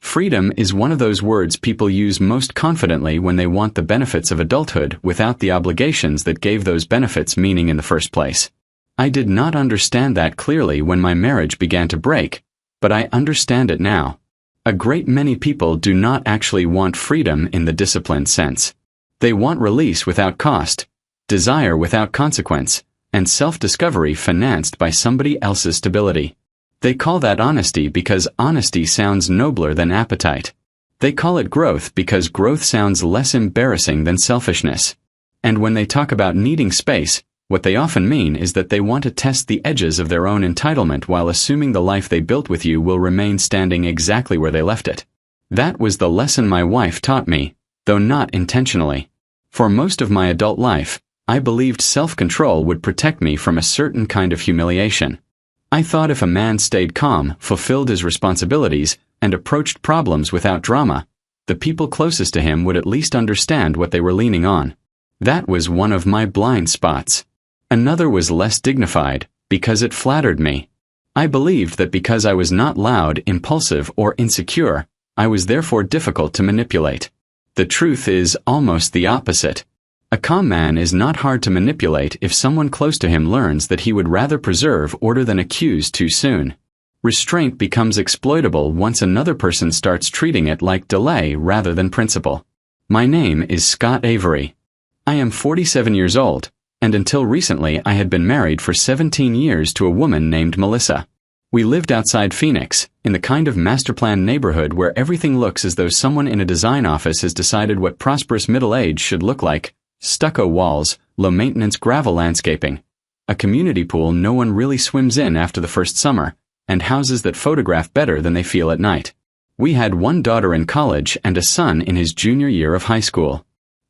Freedom is one of those words people use most confidently when they want the benefits of adulthood without the obligations that gave those benefits meaning in the first place. I did not understand that clearly when my marriage began to break, but I understand it now. A great many people do not actually want freedom in the disciplined sense. They want release without cost, desire without consequence, and self-discovery financed by somebody else's stability. They call that honesty because honesty sounds nobler than appetite. They call it growth because growth sounds less embarrassing than selfishness. And when they talk about needing space, what they often mean is that they want to test the edges of their own entitlement while assuming the life they built with you will remain standing exactly where they left it. That was the lesson my wife taught me, though not intentionally. For most of my adult life, I believed self-control would protect me from a certain kind of humiliation. I thought if a man stayed calm, fulfilled his responsibilities, and approached problems without drama, the people closest to him would at least understand what they were leaning on. That was one of my blind spots. Another was less dignified, because it flattered me. I believed that because I was not loud, impulsive, or insecure, I was therefore difficult to manipulate. The truth is almost the opposite. A calm man is not hard to manipulate if someone close to him learns that he would rather preserve order than accuse too soon. Restraint becomes exploitable once another person starts treating it like delay rather than principle. My name is Scott Avery. I am 47 years old, and until recently I had been married for 17 years to a woman named Melissa. We lived outside Phoenix, in the kind of master-planned neighborhood where everything looks as though someone in a design office has decided what prosperous middle age should look like: stucco walls, low-maintenance gravel landscaping, a community pool no one really swims in after the first summer, and houses that photograph better than they feel at night. We had one daughter in college and a son in his junior year of high school.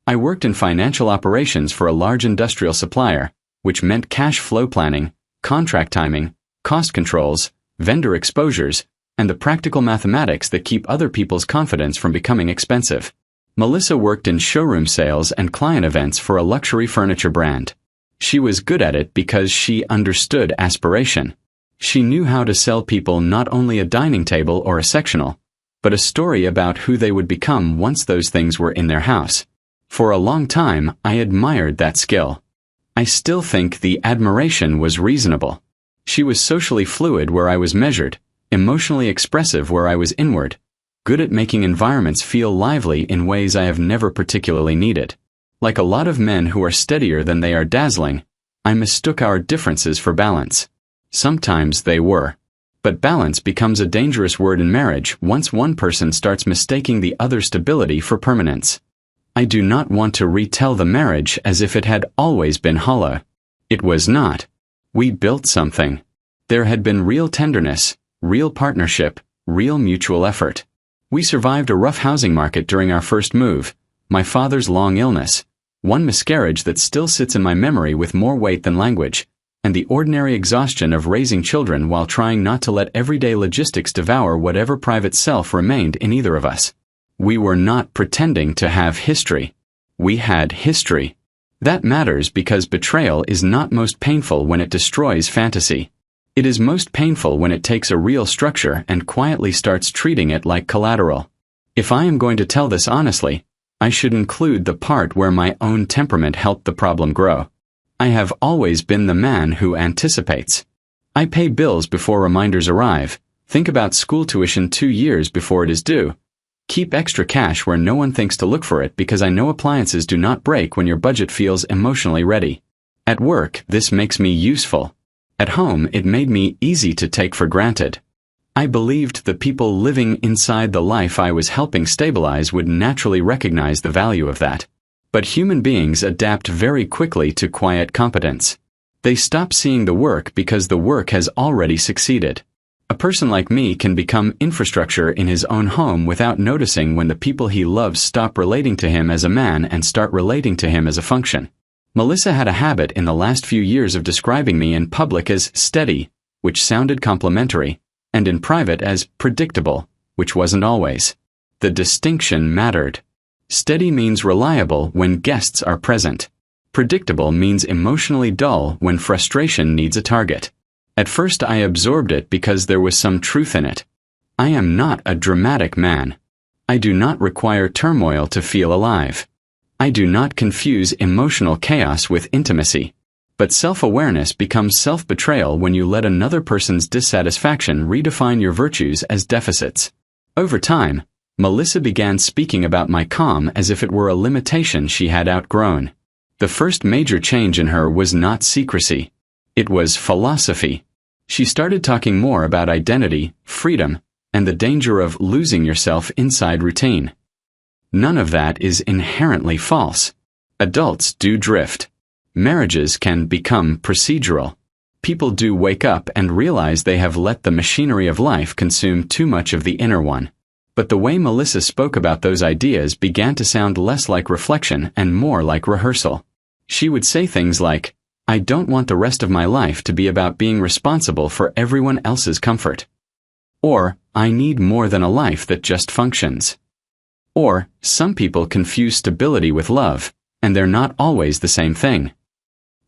I worked in financial operations for a large industrial supplier, which meant cash flow planning, contract timing, cost controls, vendor exposures, and the practical mathematics that keep other people's confidence from becoming expensive. Melissa worked in showroom sales and client events for a luxury furniture brand. She was good at it because she understood aspiration. She knew how to sell people not only a dining table or a sectional, but a story about who they would become once those things were in their house. For a long time, I admired that skill. I still think the admiration was reasonable. She was socially fluid where I was measured, emotionally expressive where I was inward, good at making environments feel lively in ways I have never particularly needed. Like a lot of men who are steadier than they are dazzling, I mistook our differences for balance. Sometimes they were. But balance becomes a dangerous word in marriage once one person starts mistaking the other's stability for permanence. I do not want to retell the marriage as if it had always been hollow. It was not. We built something. There had been real tenderness, real partnership, real mutual effort. We survived a rough housing market during our first move, my father's long illness, one miscarriage that still sits in my memory with more weight than language, and the ordinary exhaustion of raising children while trying not to let everyday logistics devour whatever private self remained in either of us. We were not pretending to have history. We had history. That matters because betrayal is not most painful when it destroys fantasy. It is most painful when it takes a real structure and quietly starts treating it like collateral. If I am going to tell this honestly, I should include the part where my own temperament helped the problem grow. I have always been the man who anticipates. I pay bills before reminders arrive, think about school tuition 2 years before it is due, keep extra cash where no one thinks to look for it because I know appliances do not break when your budget feels emotionally ready. At work, this makes me useful. At home, it made me easy to take for granted. I believed the people living inside the life I was helping stabilize would naturally recognize the value of that. But human beings adapt very quickly to quiet competence. They stop seeing the work because the work has already succeeded. A person like me can become infrastructure in his own home without noticing when the people he loves stop relating to him as a man and start relating to him as a function. Melissa had a habit in the last few years of describing me in public as steady, which sounded complimentary, and in private as predictable, which wasn't always. The distinction mattered. Steady means reliable when guests are present. Predictable means emotionally dull when frustration needs a target. At first I absorbed it because there was some truth in it. I am not a dramatic man. I do not require turmoil to feel alive. I do not confuse emotional chaos with intimacy. But self-awareness becomes self-betrayal when you let another person's dissatisfaction redefine your virtues as deficits. Over time, Melissa began speaking about my calm as if it were a limitation she had outgrown. The first major change in her was not secrecy. It was philosophy. She started talking more about identity, freedom, and the danger of losing yourself inside routine. None of that is inherently false. Adults do drift. Marriages can become procedural. People do wake up and realize they have let the machinery of life consume too much of the inner one. But the way Melissa spoke about those ideas began to sound less like reflection and more like rehearsal. She would say things like, I don't want the rest of my life to be about being responsible for everyone else's comfort. Or, I need more than a life that just functions. Or, some people confuse stability with love, and they're not always the same thing.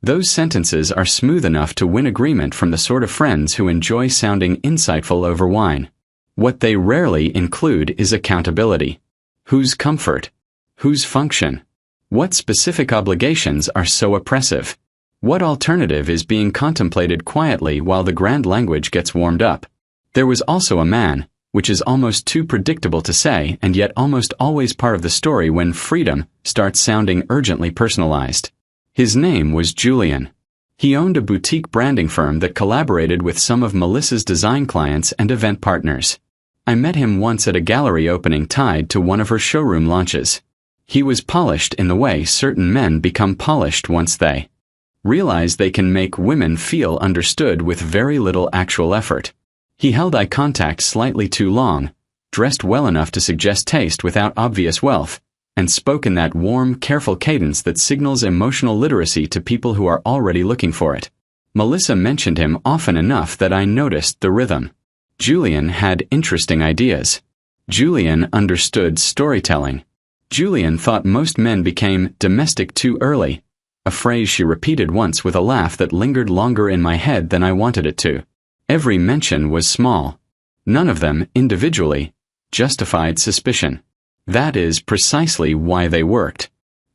Those sentences are smooth enough to win agreement from the sort of friends who enjoy sounding insightful over wine. What they rarely include is accountability. Whose comfort? Whose function? What specific obligations are so oppressive? What alternative is being contemplated quietly while the grand language gets warmed up? There was also a man, which is almost too predictable to say and yet almost always part of the story when freedom starts sounding urgently personalized. His name was Julian. He owned a boutique branding firm that collaborated with some of Melissa's design clients and event partners. I met him once at a gallery opening tied to one of her showroom launches. He was polished in the way certain men become polished once they realize they can make women feel understood with very little actual effort. He held eye contact slightly too long, dressed well enough to suggest taste without obvious wealth, and spoke in that warm, careful cadence that signals emotional literacy to people who are already looking for it. Melissa mentioned him often enough that I noticed the rhythm. Julian had interesting ideas. Julian understood storytelling. Julian thought most men became domestic too early, a phrase she repeated once with a laugh that lingered longer in my head than I wanted it to. Every mention was small. None of them, individually, justified suspicion. That is precisely why they worked.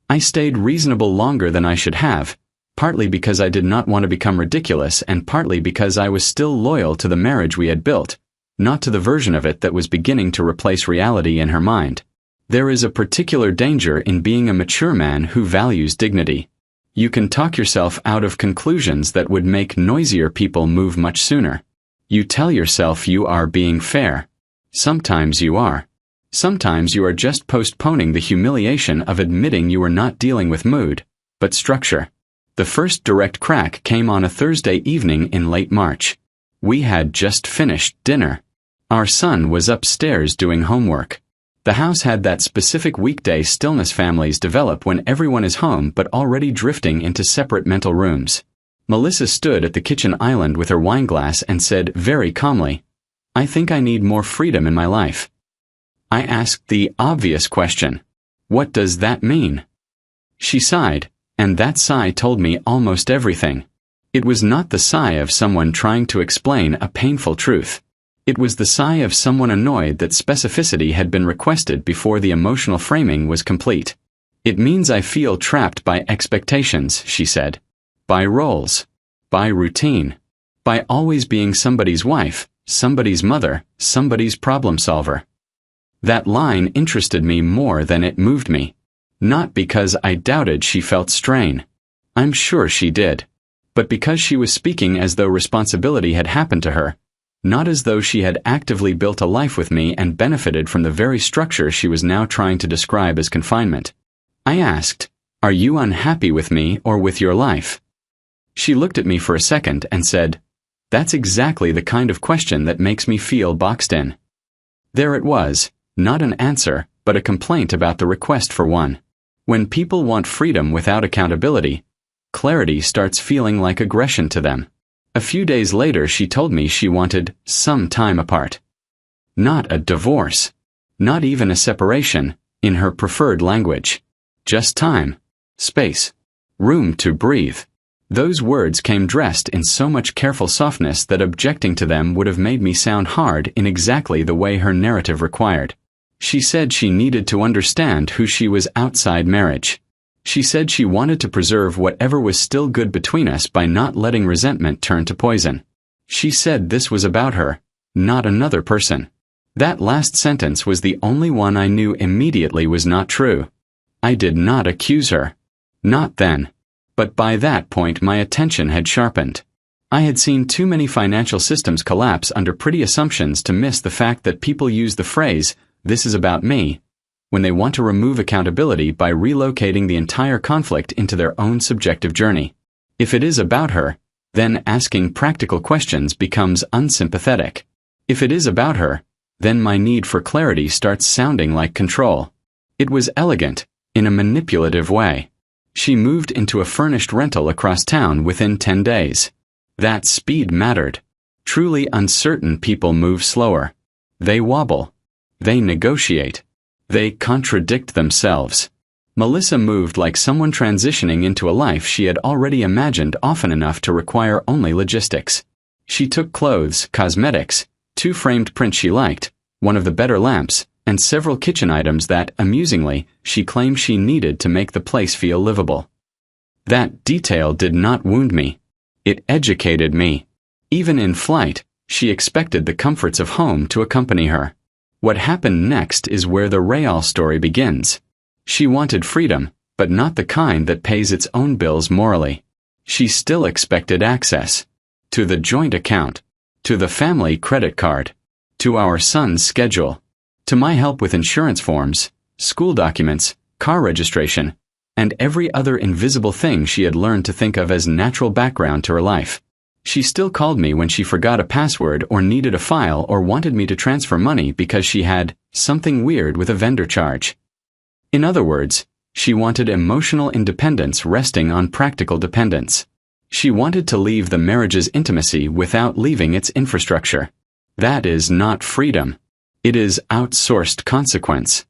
I stayed reasonable longer than I should have, partly because I did not want to become ridiculous and partly because I was still loyal to the marriage we had built, not to the version of it that was beginning to replace reality in her mind. There is a particular danger in being a mature man who values dignity. You can talk yourself out of conclusions that would make noisier people move much sooner. You tell yourself you are being fair. Sometimes you are. Sometimes you are just postponing the humiliation of admitting you are not dealing with mood, but structure. The first direct crack came on a Thursday evening in late March. We had just finished dinner. Our son was upstairs doing homework. The house had that specific weekday stillness families develop when everyone is home but already drifting into separate mental rooms. Melissa stood at the kitchen island with her wine glass and said very calmly, I think I need more freedom in my life. I asked the obvious question, what does that mean? She sighed, and that sigh told me almost everything. It was not the sigh of someone trying to explain a painful truth. It was the sigh of someone annoyed that specificity had been requested before the emotional framing was complete. It means I feel trapped by expectations, she said. By roles. By routine. By always being somebody's wife, somebody's mother, somebody's problem solver. That line interested me more than it moved me. Not because I doubted she felt strain. I'm sure she did. But because she was speaking as though responsibility had happened to her. Not as though she had actively built a life with me and benefited from the very structure she was now trying to describe as confinement. I asked, are you unhappy with me or with your life? She looked at me for a second and said, that's exactly the kind of question that makes me feel boxed in. There it was, not an answer, but a complaint about the request for one. When people want freedom without accountability, clarity starts feeling like aggression to them. A few days later she told me she wanted some time apart. Not a divorce. Not even a separation, in her preferred language. Just time. Space. Room to breathe. Those words came dressed in so much careful softness that objecting to them would have made me sound hard in exactly the way her narrative required. She said she needed to understand who she was outside marriage. She said she wanted to preserve whatever was still good between us by not letting resentment turn to poison. She said this was about her, not another person. That last sentence was the only one I knew immediately was not true. I did not accuse her. Not then. But by that point my attention had sharpened. I had seen too many financial systems collapse under pretty assumptions to miss the fact that people use the phrase, "this is about me," when they want to remove accountability by relocating the entire conflict into their own subjective journey. If it is about her, then asking practical questions becomes unsympathetic. If it is about her, then my need for clarity starts sounding like control. It was elegant, in a manipulative way. She moved into a furnished rental across town within 10 days. That speed mattered. Truly uncertain people move slower. They wobble. They negotiate. They contradict themselves. Melissa moved like someone transitioning into a life she had already imagined often enough to require only logistics. She took clothes, cosmetics, 2 framed prints she liked, one of the better lamps, and several kitchen items that, amusingly, she claimed she needed to make the place feel livable. That detail did not wound me. It educated me. Even in flight, she expected the comforts of home to accompany her. What happened next is where the real story begins. She wanted freedom, but not the kind that pays its own bills morally. She still expected access. To the joint account. To the family credit card. To our son's schedule. To my help with insurance forms, school documents, car registration, and every other invisible thing she had learned to think of as natural background to her life. She still called me when she forgot a password or needed a file or wanted me to transfer money because she had something weird with a vendor charge. In other words, she wanted emotional independence resting on practical dependence. She wanted to leave the marriage's intimacy without leaving its infrastructure. That is not freedom. It is outsourced consequence.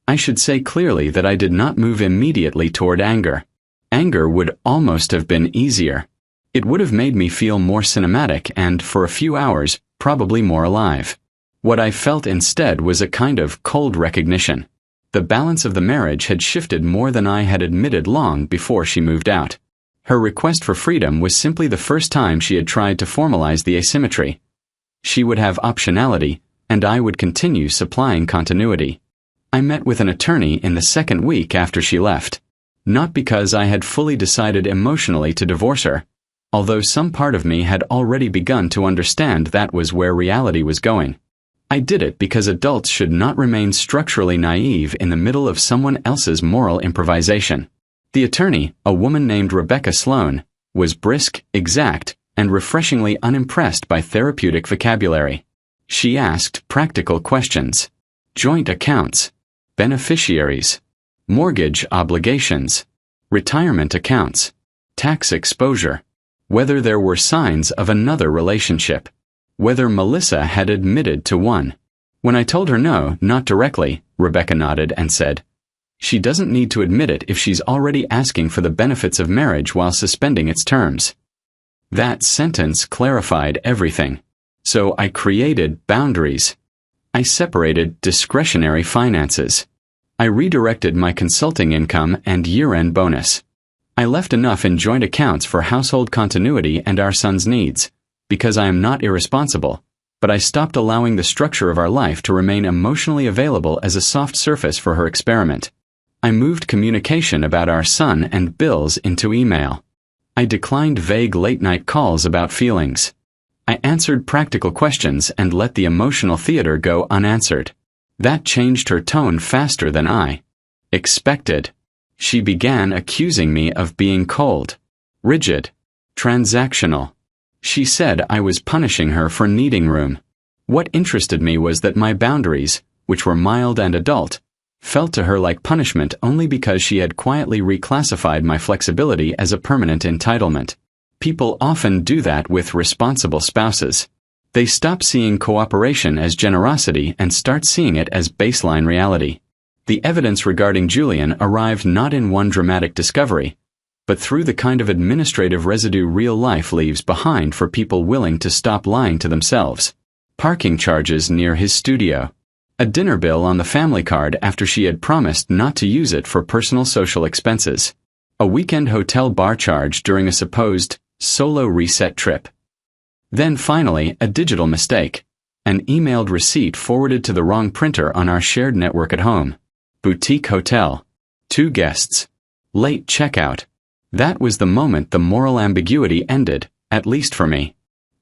I should say clearly that I did not move immediately toward anger. Anger would almost have been easier. It would have made me feel more cinematic and, for a few hours, probably more alive. What I felt instead was a kind of cold recognition. The balance of the marriage had shifted more than I had admitted long before she moved out. Her request for freedom was simply the first time she had tried to formalize the asymmetry. She would have optionality, and I would continue supplying continuity. I met with an attorney in the second week after she left. Not because I had fully decided emotionally to divorce her, although some part of me had already begun to understand that was where reality was going. I did it because adults should not remain structurally naive in the middle of someone else's moral improvisation. The attorney, a woman named Rebecca Sloan, was brisk, exact, and refreshingly unimpressed by therapeutic vocabulary. She asked practical questions. Joint accounts. Beneficiaries. Mortgage obligations. Retirement accounts. Tax exposure. Whether there were signs of another relationship. Whether Melissa had admitted to one. When I told her no, not directly, Rebecca nodded and said, "She doesn't need to admit it if she's already asking for the benefits of marriage while suspending its terms." That sentence clarified everything. So I created boundaries. I separated discretionary finances. I redirected my consulting income and year-end bonus. I left enough in joint accounts for household continuity and our son's needs, because I am not irresponsible, but I stopped allowing the structure of our life to remain emotionally available as a soft surface for her experiment. I moved communication about our son and bills into email. I declined vague late-night calls about feelings. I answered practical questions and let the emotional theater go unanswered. That changed her tone faster than I expected. She began accusing me of being cold, rigid, transactional. She said I was punishing her for needing room. What interested me was that my boundaries, which were mild and adult, felt to her like punishment only because she had quietly reclassified my flexibility as a permanent entitlement. People often do that with responsible spouses. They stop seeing cooperation as generosity and start seeing it as baseline reality. The evidence regarding Julian arrived not in one dramatic discovery, but through the kind of administrative residue real life leaves behind for people willing to stop lying to themselves. Parking charges near his studio. A dinner bill on the family card after she had promised not to use it for personal social expenses. A weekend hotel bar charge during a supposed solo reset trip. Then finally, a digital mistake. An emailed receipt forwarded to the wrong printer on our shared network at home. Boutique hotel. 2 guests. Late checkout. That was the moment the moral ambiguity ended, at least for me.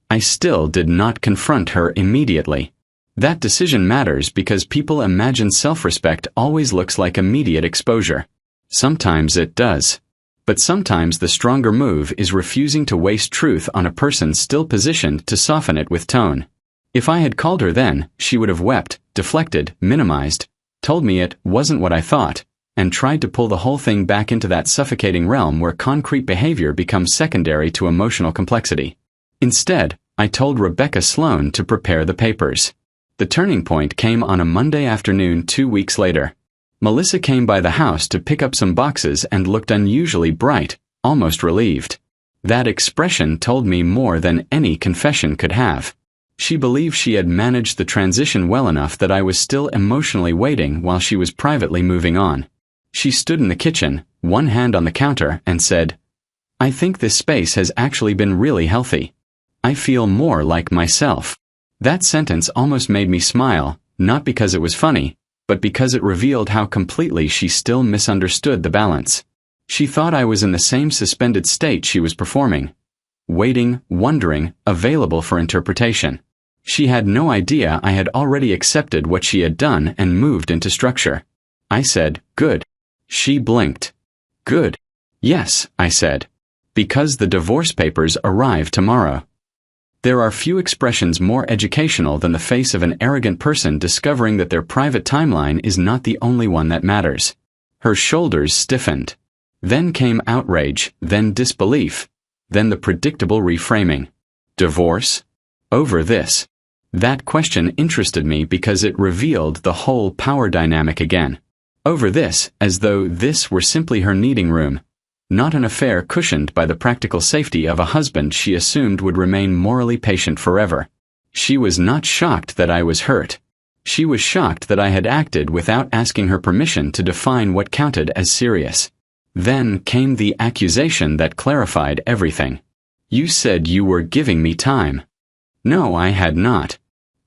I still did not confront her immediately. That decision matters because people imagine self-respect always looks like immediate exposure. Sometimes it does. But sometimes the stronger move is refusing to waste truth on a person still positioned to soften it with tone. If I had called her then, she would have wept, deflected, minimized, told me it wasn't what I thought, and tried to pull the whole thing back into that suffocating realm where concrete behavior becomes secondary to emotional complexity. Instead, I told Rebecca Sloan to prepare the papers. The turning point came on a Monday afternoon 2 weeks later. Melissa came by the house to pick up some boxes and looked unusually bright, almost relieved. That expression told me more than any confession could have. She believed she had managed the transition well enough that I was still emotionally waiting while she was privately moving on. She stood in the kitchen, one hand on the counter, and said, "I think this space has actually been really healthy. I feel more like myself." That sentence almost made me smile, not because it was funny, but because it revealed how completely she still misunderstood the balance. She thought I was in the same suspended state she was performing. Waiting, wondering, available for interpretation. She had no idea I had already accepted what she had done and moved into structure. I said, "Good." She blinked. "Good." "Yes," I said. "Because the divorce papers arrive tomorrow." There are few expressions more educational than the face of an arrogant person discovering that their private timeline is not the only one that matters. Her shoulders stiffened. Then came outrage, then disbelief, then the predictable reframing. Divorce? Over this. That question interested me because it revealed the whole power dynamic again. Over this, as though this were simply her kneading room, not an affair cushioned by the practical safety of a husband she assumed would remain morally patient forever. She was not shocked that I was hurt. She was shocked that I had acted without asking her permission to define what counted as serious. Then came the accusation that clarified everything. "You said you were giving me time." No, I had not.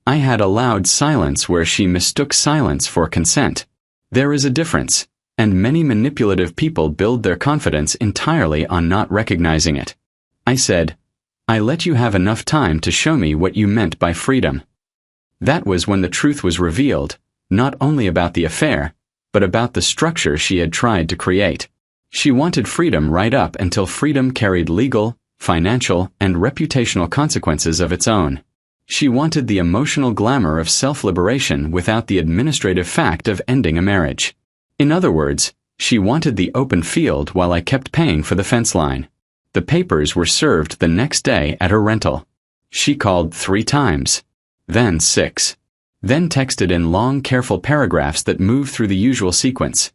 I had allowed silence where she mistook silence for consent. There is a difference, and many manipulative people build their confidence entirely on not recognizing it. I said, "I let you have enough time to show me what you meant by freedom." That was when the truth was revealed, not only about the affair, but about the structure she had tried to create. She wanted freedom right up until freedom carried legal, financial, and reputational consequences of its own. She wanted the emotional glamour of self-liberation without the administrative fact of ending a marriage. In other words, she wanted the open field while I kept paying for the fence line. The papers were served the next day at her rental. She called 3 times. Then 6. Then texted in long, careful paragraphs that moved through the usual sequence.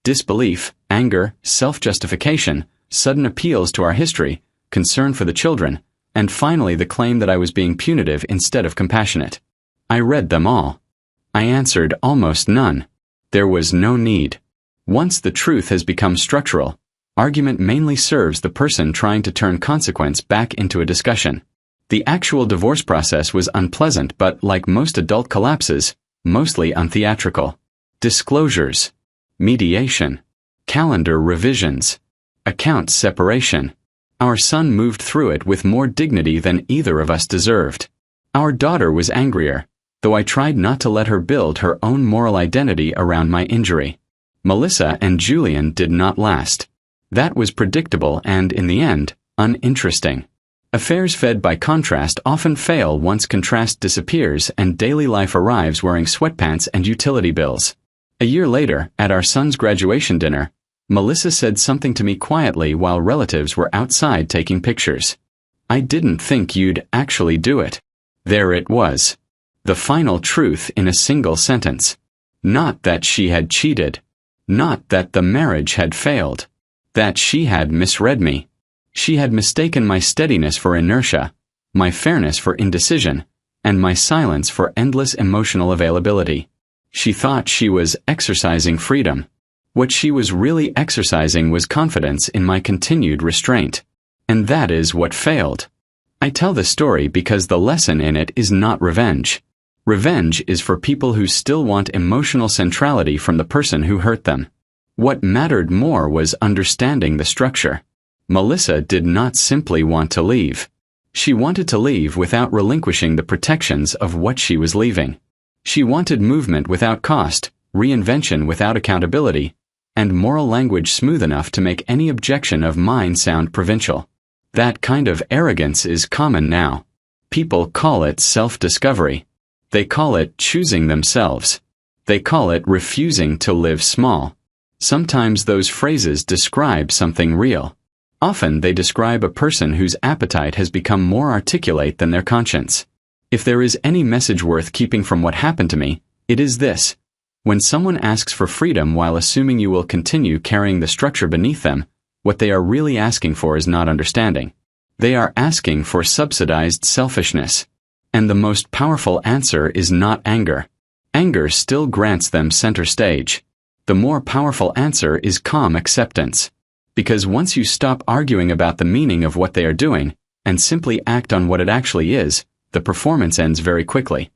Disbelief, anger, self-justification, sudden appeals to our history, concern for the children, and finally the claim that I was being punitive instead of compassionate. I read them all. I answered almost none. There was no need. Once the truth has become structural, argument mainly serves the person trying to turn consequence back into a discussion. The actual divorce process was unpleasant but, like most adult collapses, mostly untheatrical. Disclosures. Mediation. Calendar revisions. Account separation. Our son moved through it with more dignity than either of us deserved. Our daughter was angrier, though I tried not to let her build her own moral identity around my injury. Melissa and Julian did not last. That was predictable and, in the end, uninteresting. Affairs fed by contrast often fail once contrast disappears and daily life arrives wearing sweatpants and utility bills. A year later, at our son's graduation dinner, Melissa said something to me quietly while relatives were outside taking pictures. "I didn't think you'd actually do it." There it was. The final truth in a single sentence. Not that she had cheated. Not that the marriage had failed. that she had misread me. She had mistaken my steadiness for inertia, my fairness for indecision, and my silence for endless emotional availability. She thought she was exercising freedom. What she was really exercising was confidence in my continued restraint. And that is what failed. I tell this story because the lesson in it is not revenge. Revenge is for people who still want emotional centrality from the person who hurt them. What mattered more was understanding the structure. Melissa did not simply want to leave. She wanted to leave without relinquishing the protections of what she was leaving. She wanted movement without cost, reinvention without accountability, and moral language smooth enough to make any objection of mine sound provincial. That kind of arrogance is common now. People call it self-discovery. They call it choosing themselves. They call it refusing to live small. Sometimes those phrases describe something real. Often they describe a person whose appetite has become more articulate than their conscience. If there is any message worth keeping from what happened to me, it is this. When someone asks for freedom while assuming you will continue carrying the structure beneath them, what they are really asking for is not understanding. They are asking for subsidized selfishness. And the most powerful answer is not anger. Anger still grants them center stage. The more powerful answer is calm acceptance. Because once you stop arguing about the meaning of what they are doing, and simply act on what it actually is, the performance ends very quickly.